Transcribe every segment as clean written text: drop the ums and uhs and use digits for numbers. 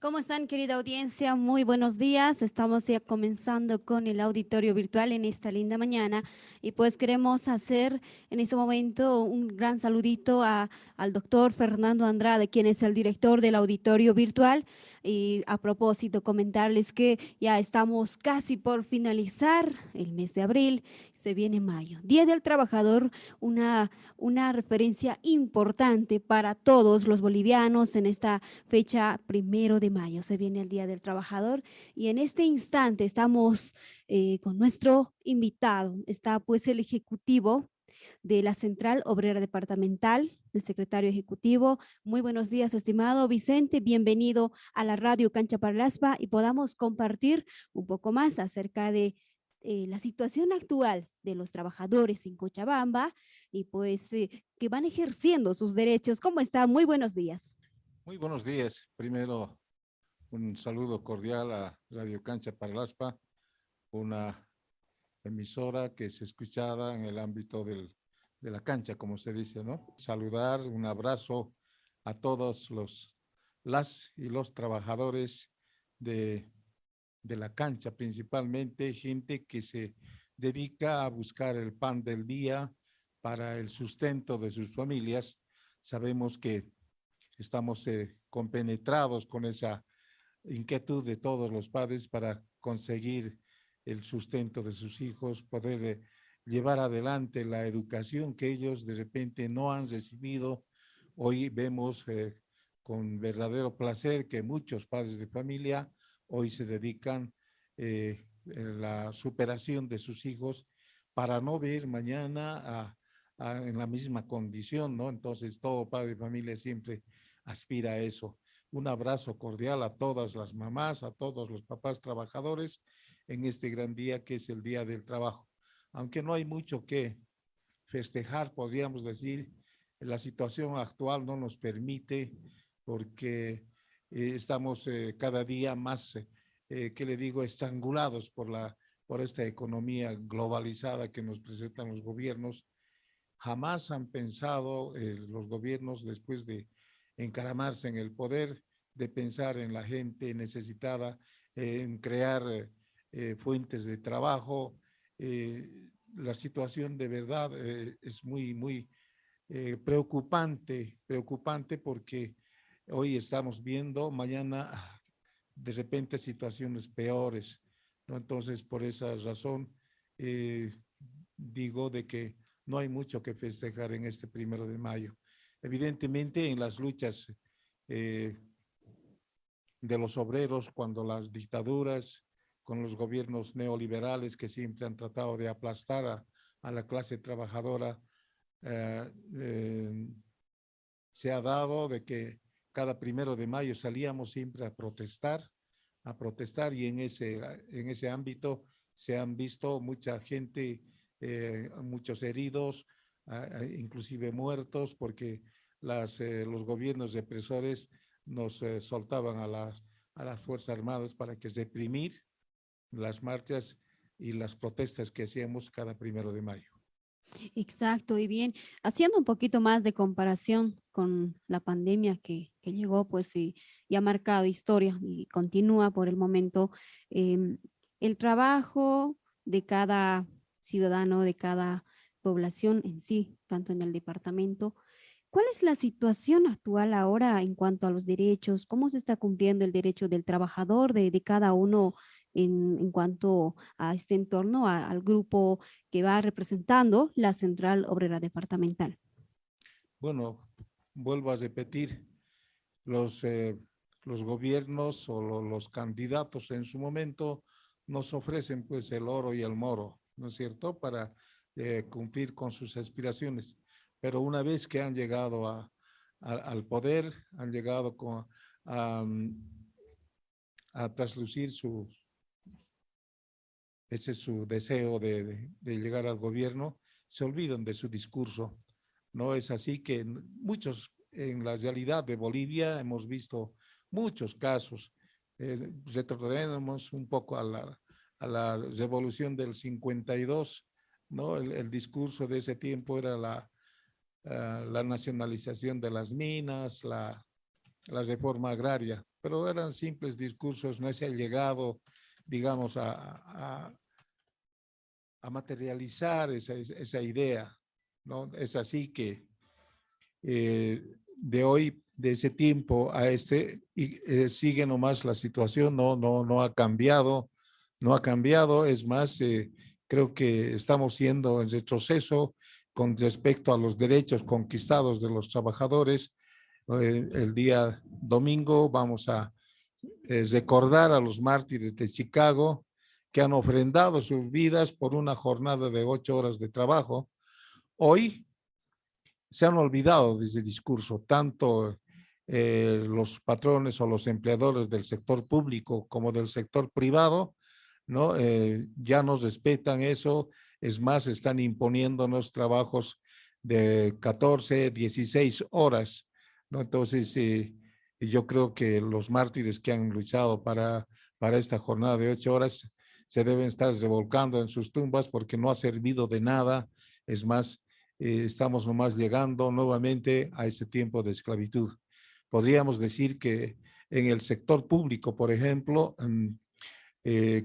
¿Cómo están, querida audiencia? Muy buenos días. Estamos ya comenzando con el auditorio virtual en esta linda mañana y pues queremos hacer en este momento un gran saludito al doctor Fernando Andrade, quien es el director del auditorio virtual. Y a propósito, comentarles que ya estamos casi por finalizar el mes de abril, se viene mayo, Día del Trabajador, una referencia importante para todos los bolivianos en esta fecha 1 de mayo. Se viene el Día del Trabajador y en este instante estamos con nuestro invitado. Está pues el ejecutivo de la Central Obrera Departamental, el secretario ejecutivo. Muy buenos días, estimado Vicente. Bienvenido a la radio Cancha para el ASPA y podamos compartir un poco más acerca de la situación actual de los trabajadores en Cochabamba y pues que van ejerciendo sus derechos. ¿Cómo está? Muy buenos días. Muy buenos días. Primero, un saludo cordial a Radio Cancha para el ASPA, una emisora que es escuchada en el ámbito de la cancha, como se dice, ¿no? Saludar, un abrazo a todos las y los trabajadores de, de la cancha, principalmente gente que se dedica a buscar el pan del día para el sustento de sus familias. Sabemos que estamos compenetrados con esa inquietud de todos los padres para conseguir el sustento de sus hijos, poder llevar adelante la educación que ellos de repente no han recibido. Hoy vemos con verdadero placer que muchos padres de familia hoy se dedican en la superación de sus hijos para no ver mañana en la misma condición, ¿no? Entonces todo padre de familia siempre aspira a eso. Un abrazo cordial a todas las mamás, a todos los papás trabajadores en este gran día que es el Día del Trabajo. Aunque no hay mucho que festejar, podríamos decir, la situación actual no nos permite porque estamos cada día más, ¿qué le digo?, estrangulados por esta economía globalizada que nos presentan los gobiernos. Jamás han pensado los gobiernos después de encaramarse en el poder, de pensar en la gente necesitada, en crear fuentes de trabajo. La situación de verdad es muy preocupante porque hoy estamos viendo, mañana de repente situaciones peores, ¿no? Entonces, por esa razón, digo de que no hay mucho que festejar en este 1 de mayo. Evidentemente, en las luchas eh, de los obreros, cuando las dictaduras, con los gobiernos neoliberales que siempre han tratado de aplastar a la clase trabajadora, eh, eh, se ha dado de que cada 1 de mayo salíamos siempre a protestar y en ese ámbito se han visto mucha gente, muchos heridos, inclusive muertos, porque los gobiernos represores nos soltaban a las Fuerzas Armadas para que reprimir las marchas y las protestas que hacíamos cada 1 de mayo. Exacto, y bien, haciendo un poquito más de comparación con la pandemia que llegó, pues y ha marcado historia y continúa por el momento, el trabajo de cada ciudadano, de cada población en sí, tanto en el departamento. ¿Cuál es la situación actual ahora en cuanto a los derechos? ¿Cómo se está cumpliendo el derecho del trabajador de cada uno en cuanto a este entorno, al grupo que va representando la Central Obrera Departamental? Bueno, vuelvo a repetir, los, eh, los gobiernos o los candidatos en su momento nos ofrecen pues el oro y el moro, ¿no es cierto?, para cumplir con sus aspiraciones. Pero una vez que han llegado al poder, han llegado a, a traslucir ese es su deseo de llegar al gobierno, se olvidan de su discurso. No es así que muchos, en la realidad de Bolivia, hemos visto muchos casos. Retrocedemos un poco a la revolución del 52, ¿no? El discurso de ese tiempo era la nacionalización de las minas, la reforma agraria, pero eran simples discursos, no se ha llegado, digamos, a materializar esa idea, ¿no? Es así que de hoy, de ese tiempo a este, sigue nomás la situación, no ha cambiado, no ha cambiado, es más, creo que estamos siendo en retroceso con respecto a los derechos conquistados de los trabajadores. El día domingo vamos a recordar a los mártires de Chicago que han ofrendado sus vidas por una jornada de 8 horas de trabajo. Hoy se han olvidado de ese discurso, tanto los patrones o los empleadores del sector público como del sector privado, ¿no? Ya nos respetan eso, es más, están imponiéndonos trabajos de 14, 16 horas, ¿no? Entonces, yo creo que los mártires que han luchado para esta jornada de 8 horas se deben estar revolcando en sus tumbas porque no ha servido de nada, es más, estamos nomás llegando nuevamente a ese tiempo de esclavitud. Podríamos decir que en el sector público, por ejemplo,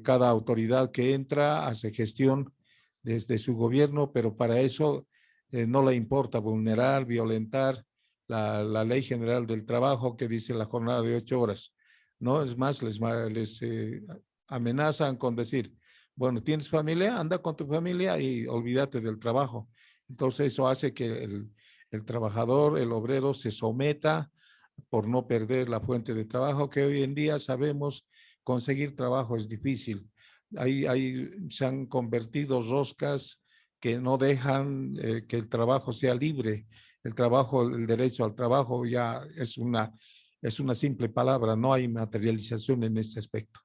cada autoridad que entra hace gestión desde su gobierno, pero para eso no le importa vulnerar, violentar la Ley General del Trabajo que dice la jornada de 8 horas. No, es más, les amenazan con decir, bueno, ¿tienes familia? Anda con tu familia y olvídate del trabajo. Entonces eso hace que el trabajador, el obrero se someta por no perder la fuente de trabajo, que hoy en día sabemos conseguir trabajo es difícil. Se han convertido roscas que no dejan que el trabajo sea libre. El trabajo, el derecho al trabajo ya es una simple palabra, no hay materialización en este aspecto.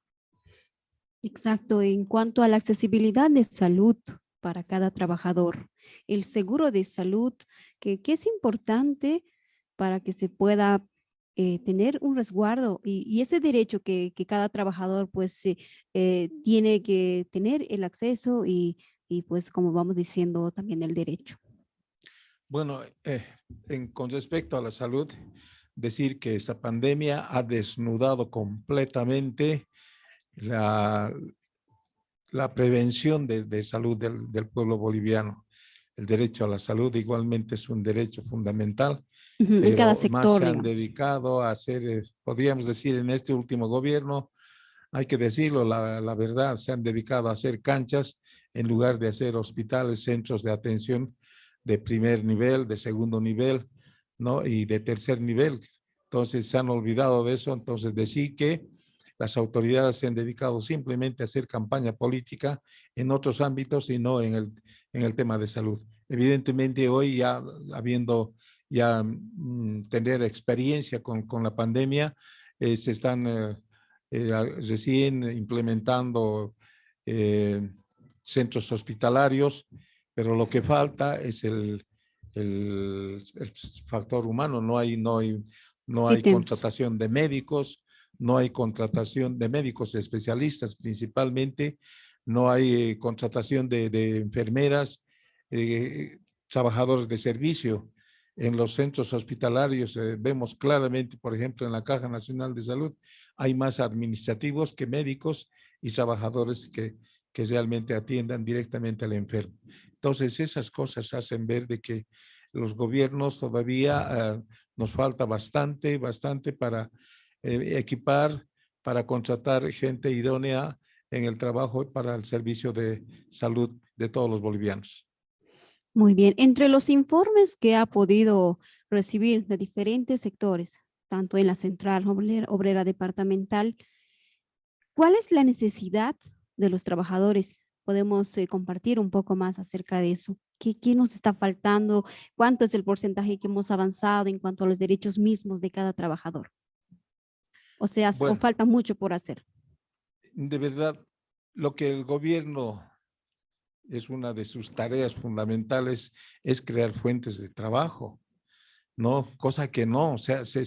Exacto, en cuanto a la accesibilidad de salud para cada trabajador, el seguro de salud, que es importante para que se pueda tener un resguardo y ese derecho que cada trabajador pues tiene que tener el acceso y pues como vamos diciendo también el derecho. Bueno, con respecto a la salud, decir que esta pandemia ha desnudado completamente la prevención de salud del pueblo boliviano. El derecho a la salud igualmente es un derecho fundamental, En cada pero más sector, se han digamos. dedicado a hacer, podríamos decir, en este último gobierno, hay que decirlo, la verdad, se han dedicado a hacer canchas en lugar de hacer hospitales, centros de atención de primer nivel, de segundo nivel, ¿no? Y de tercer nivel. Entonces se han olvidado de eso, entonces decir que las autoridades se han dedicado simplemente a hacer campaña política en otros ámbitos y no en el tema de salud. Evidentemente hoy ya habiendo ya tener experiencia con la pandemia, se están recién implementando centros hospitalarios, pero lo que falta es el factor humano, no hay Ítems. contratación de médicos, no hay contratación de médicos especialistas principalmente, no hay contratación de enfermeras, trabajadores de servicio. En los centros hospitalarios vemos claramente, por ejemplo, en la Caja Nacional de Salud, hay más administrativos que médicos y trabajadores que realmente atiendan directamente al enfermo. Entonces, esas cosas hacen ver de que los gobiernos todavía nos falta bastante para equipar, para contratar gente idónea en el trabajo para el servicio de salud de todos los bolivianos. Muy bien. Entre los informes que ha podido recibir de diferentes sectores, tanto en la Central Obrera Departamental, ¿cuál es la necesidad de los trabajadores? Podemos compartir un poco más acerca de eso. ¿Qué nos está faltando? ¿Cuánto es el porcentaje que hemos avanzado en cuanto a los derechos mismos de cada trabajador? O sea, o Bueno, falta mucho por hacer. de verdad, lo que el gobierno es una de sus tareas fundamentales es crear fuentes de trabajo, ¿no? Cosa que no, o sea, se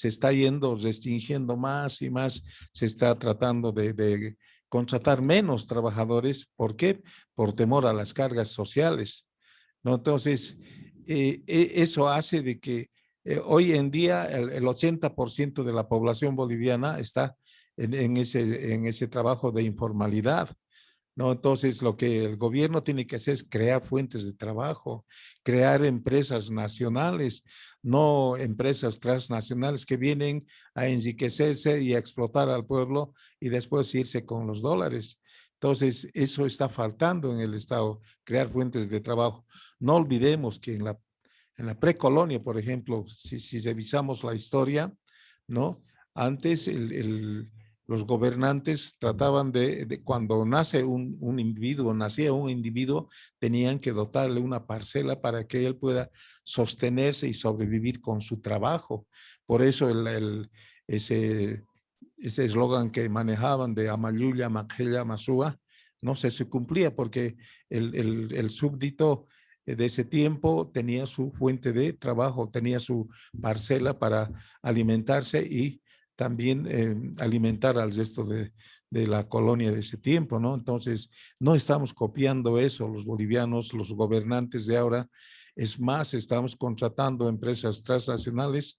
está yendo restringiendo más y más, se está tratando de contratar menos trabajadores. ¿Por qué? Por temor a las cargas sociales, ¿no? Entonces, eso hace de que Hoy en día el 80% de la población boliviana está en ese trabajo de informalidad, ¿no? Entonces, lo que el gobierno tiene que hacer es crear fuentes de trabajo, crear empresas nacionales, no empresas transnacionales que vienen a enriquecerse y a explotar al pueblo y después irse con los dólares. Entonces, eso está faltando en el Estado, crear fuentes de trabajo. No olvidemos que en la precolonia, por ejemplo, si revisamos la historia, ¿no? Antes los gobernantes trataban cuando nace un individuo, nacía un individuo, tenían que dotarle una parcela para que él pueda sostenerse y sobrevivir con su trabajo. Por eso ese eslogan que manejaban de Amayuya, Makheya, Masúa, no se cumplía porque el súbdito de ese tiempo tenía su fuente de trabajo, tenía su parcela para alimentarse y también alimentar al resto de la colonia de ese tiempo, ¿no? Entonces, no estamos copiando eso los bolivianos, los gobernantes de ahora. Es más, estamos contratando empresas transnacionales.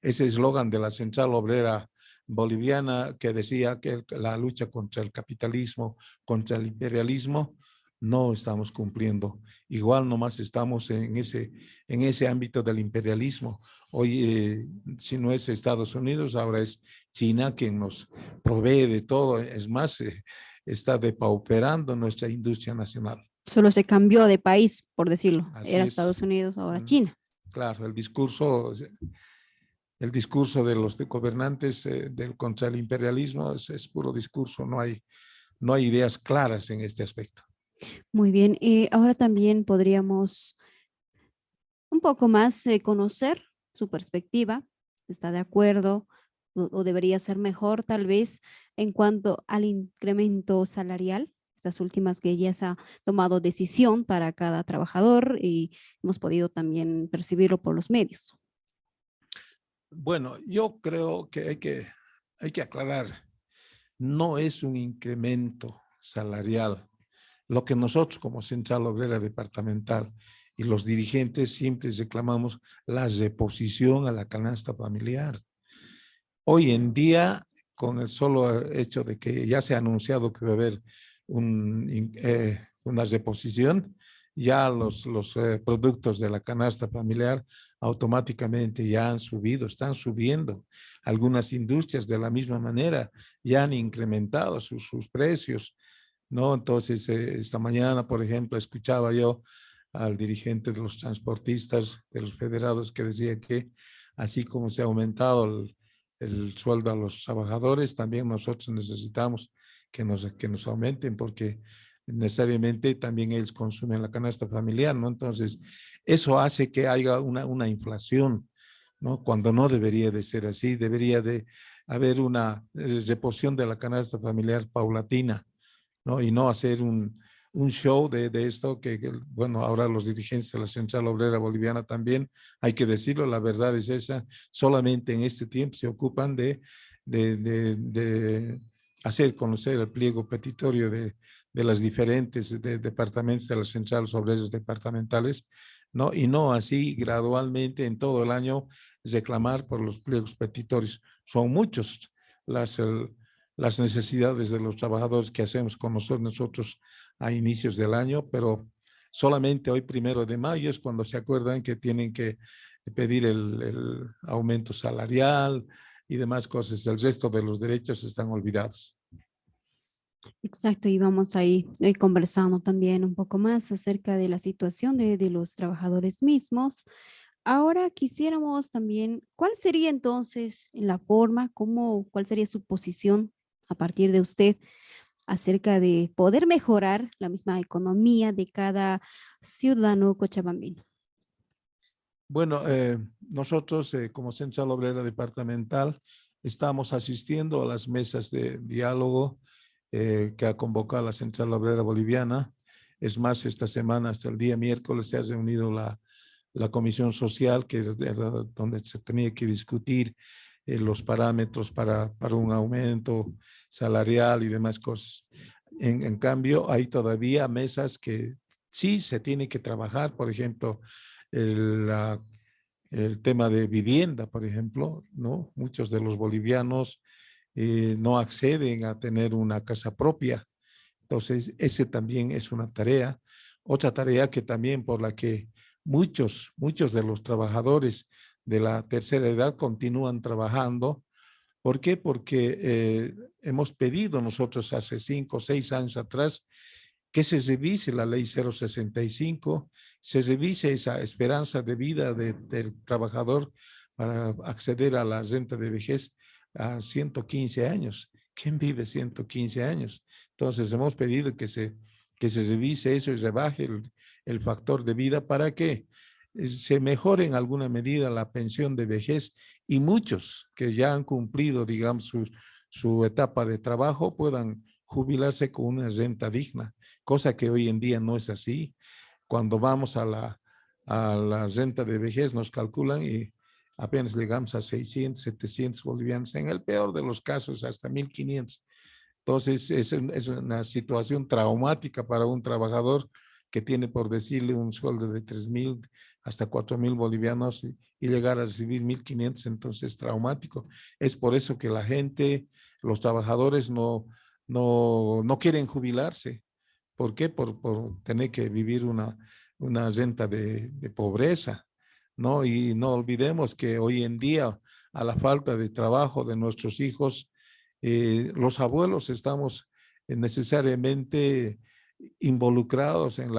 Ese eslogan de la Central Obrera Boliviana que decía que la lucha contra el capitalismo, contra el imperialismo, no estamos cumpliendo. Igual nomás estamos en ese ámbito del imperialismo. Hoy, si no es Estados Unidos, ahora es China quien nos provee de todo. Es más, está depauperando nuestra industria nacional. Solo se cambió de país, por decirlo. Era Así Estados es. Unidos, ahora China. Claro, el discurso de los gobernantes contra el imperialismo es puro discurso, no hay ideas claras en este aspecto. Muy bien. Ahora también podríamos un poco más conocer su perspectiva. ¿Está de acuerdo o debería ser mejor tal vez en cuanto al incremento salarial? Estas últimas que ya se ha tomado decisión para cada trabajador y hemos podido también percibirlo por los medios. Bueno, yo creo que hay que aclarar, no es un incremento salarial. Lo que nosotros como Central Obrera Departamental y los dirigentes siempre reclamamos la reposición a la canasta familiar. Hoy en día, con el solo hecho de que ya se ha anunciado que va a haber una reposición, ya los productos de la canasta familiar automáticamente ya han subido, están subiendo. Algunas industrias de la misma manera ya han incrementado sus precios, ¿no? Entonces, esta mañana, por ejemplo, escuchaba yo al dirigente de los transportistas, de los federados, que decía que así como se ha aumentado el sueldo a los trabajadores, también nosotros necesitamos que nos aumenten porque necesariamente también ellos consumen la canasta familiar, ¿no? Entonces, eso hace que haya una inflación, ¿no? Cuando no debería de ser así, debería de haber una reposición de la canasta familiar paulatina, ¿no? Y no hacer un show de esto bueno, ahora los dirigentes de la Central Obrera Boliviana también, hay que decirlo, la verdad es esa, solamente en este tiempo se ocupan de hacer conocer el pliego petitorio de las diferentes departamentos de las centrales obreras departamentales, ¿no? Y no así gradualmente en todo el año reclamar por los pliegos petitorios. Son muchos las necesidades de los trabajadores que hacemos con nosotros a inicios del año, pero solamente hoy 1 de mayo es cuando se acuerdan que tienen que pedir el aumento salarial y demás cosas. El resto de los derechos están olvidados. Exacto, y vamos ahí conversando también un poco más acerca de la situación de los trabajadores mismos. Ahora quisiéramos también, ¿cuál sería entonces la forma, cuál sería su posición a partir de usted acerca de poder mejorar la misma economía de cada ciudadano cochabambino? Bueno, nosotros como Central Obrera Departamental estamos asistiendo a las mesas de diálogo que ha convocado la Central Obrera Boliviana. Es más, esta semana hasta el día miércoles se ha reunido la Comisión Social, que es donde se tenía que discutir los parámetros para un aumento salarial y demás cosas. En cambio, hay todavía mesas que sí se tiene que trabajar, por ejemplo, la el tema de vivienda, por ejemplo, ¿no? Muchos de los bolivianos no acceden a tener una casa propia. Entonces, ese también es una tarea. Otra tarea que también por la que muchos de los trabajadores de la tercera edad continúan trabajando. ¿Por qué? Porque hemos pedido nosotros hace 5 o 6 años atrás que se revise la ley 065, se revise esa esperanza de vida del trabajador para acceder a la renta de vejez a 115 años. ¿Quién vive 115 años? Entonces hemos pedido que se revise eso y rebaje el factor de vida para que se mejore en alguna medida la pensión de vejez y muchos que ya han cumplido, digamos, su etapa de trabajo puedan jubilarse con una renta digna, cosa que hoy en día no es así. Cuando vamos a la renta de vejez nos calculan y apenas llegamos a 600, 700 bolivianos, en el peor de los casos hasta 1.500. Entonces es una situación traumática para un trabajador que tiene, por decirle, un sueldo de 3.000 hasta 4.000 bolivianos y llegar a recibir 1.500, entonces es traumático. Es por eso que la gente, los trabajadores no quieren jubilarse. ¿Por qué? Por tener que vivir una renta de pobreza, ¿no? Y no olvidemos que hoy en día, a la falta de trabajo de nuestros hijos, los abuelos estamos necesariamente involucrados en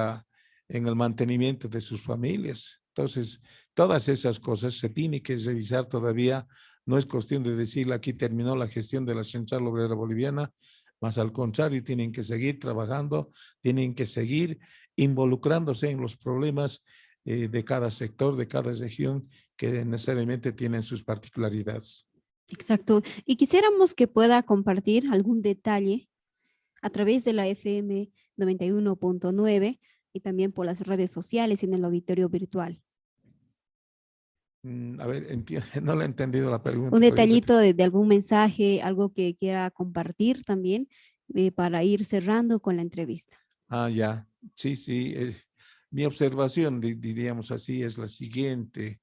el mantenimiento de sus familias. Entonces, todas esas cosas se tienen que revisar todavía. No es cuestión de decir aquí terminó la gestión de la Central Obrera Boliviana, más al contrario, tienen que seguir trabajando, tienen que seguir involucrándose en los problemas de cada sector, de cada región, que necesariamente tienen sus particularidades. Exacto. Y quisiéramos que pueda compartir algún detalle a través de la FM 91.9 y también por las redes sociales y en el auditorio virtual. A ver, no le he entendido la pregunta. Un detallito de algún mensaje, algo que quiera compartir también para ir cerrando con la entrevista. Ya. Sí. Mi observación, diríamos así, es la siguiente.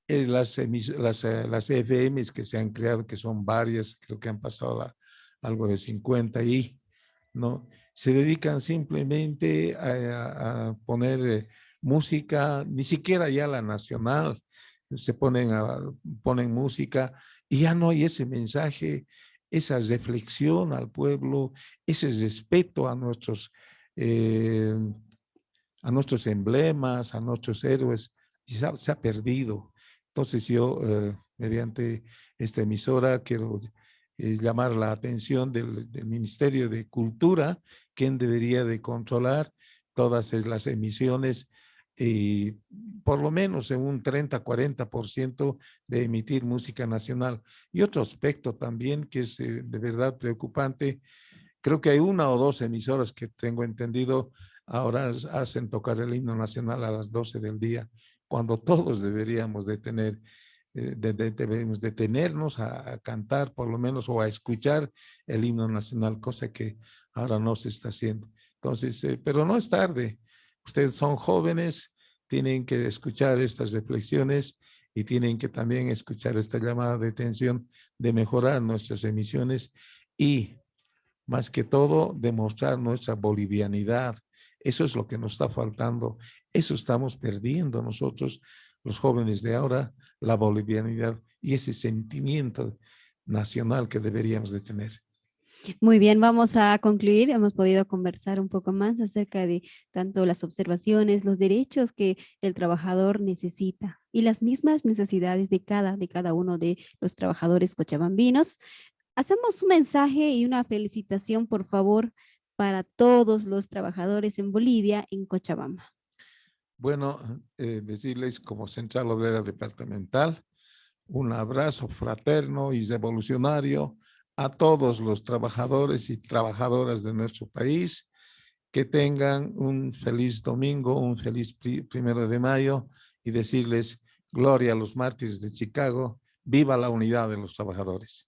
Las FMs que se han creado, que son varias, creo que han pasado algo de 50 y, ¿no? Se dedican simplemente a poner música, ni siquiera ya la nacional, ponen música y ya no hay ese mensaje, esa reflexión al pueblo, ese respeto a nuestros emblemas, a nuestros héroes, se ha perdido. Entonces yo, mediante esta emisora, quiero llamar la atención del Ministerio de Cultura, quien debería de controlar todas las emisiones y por lo menos en un 30-40% de emitir música nacional. Y otro aspecto también que es de verdad preocupante, creo que hay una o dos emisoras que tengo entendido ahora hacen tocar el himno nacional a las 12 del día, cuando todos deberíamos de tener, debemos detenernos a cantar por lo menos o a escuchar el himno nacional, cosa que ahora no se está haciendo. Entonces, pero no es tarde. Ustedes son jóvenes, tienen que escuchar estas reflexiones y tienen que también escuchar esta llamada de atención de mejorar nuestras emisiones y más que todo demostrar nuestra bolivianidad. Eso es lo que nos está faltando. Eso estamos perdiendo nosotros, los jóvenes de ahora, la bolivianidad y ese sentimiento nacional que deberíamos de tener. Muy bien, vamos a concluir. Hemos podido conversar un poco más acerca de tanto las observaciones, los derechos que el trabajador necesita y las mismas necesidades de cada uno de los trabajadores cochabambinos. Hacemos un mensaje y una felicitación, por favor, para todos los trabajadores en Bolivia, en Cochabamba. Bueno, decirles como Central Obrera Departamental, un abrazo fraterno y revolucionario a todos los trabajadores y trabajadoras de nuestro país, que tengan un feliz domingo, un feliz 1 de mayo y decirles gloria a los mártires de Chicago, viva la unidad de los trabajadores.